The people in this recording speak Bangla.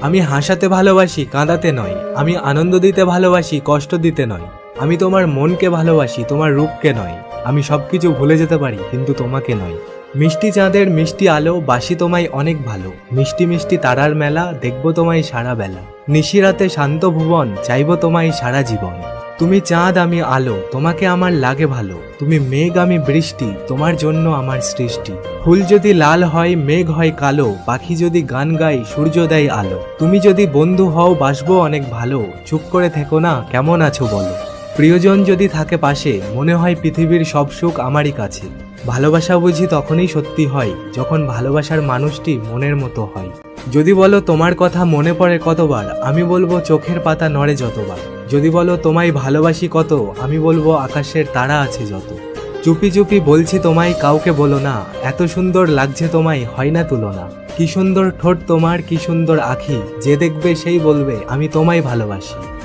আমি হাসাতে ভালোবাসি, কাঁদাতে নয়। আমি আনন্দ দিতে ভালোবাসি, কষ্ট দিতে নয়। আমি তোমার মনকে ভালোবাসি, তোমার রূপকে নয়। আমি সবকিছু ভুলে যেতে পারি, কিন্তু তোমাকে নয়। মিষ্টি চাঁদের মিষ্টি আলো, বাসি তোমায় অনেক ভালো। মিষ্টি মিষ্টি তারার মেলা, দেখব তোমায় সারা বেলা। নিশিরাতে শান্ত ভুবন, চাইব তোমায় সারা জীবন। তুমি চাঁদ, আমি আলো, তোমাকে আমার লাগে ভালো। তুমি মেঘ, আমি বৃষ্টি, তোমার জন্য আমার সৃষ্টি। ফুল যদি লাল হয়, মেঘ হয় কালো। পাখি যদি গান গায়, সূর্য দেয় আলো। তুমি যদি বন্ধু হও, বাসবো অনেক ভালো। চুপ করে থেকো না, কেমন আছো বলো। প্রিয়জন যদি থাকে পাশে, মনে হয় পৃথিবীর সব সুখ আমারই কাছে। ভালোবাসা বুঝি তখনই সত্যি হয়, যখন ভালোবাসার মানুষটি মনের মতো হয়। যদি বলো তোমার কথা মনে পড়ে কতবার, আমি বলবো চোখের পাতা নড়ে যতবার। যদি বলো তোমায় ভালোবাসি কত, আমি বলবো আকাশের তারা আছে যত। চুপি চুপি বলছি তোমায়, কাউকে বলো না। এত সুন্দর লাগছে তোমায়, হয় না তুলনা। কি সুন্দর ঠোঁট তোমার, কি সুন্দর আখি। যে দেখবে সেই বলবে আমি তোমায় ভালোবাসি।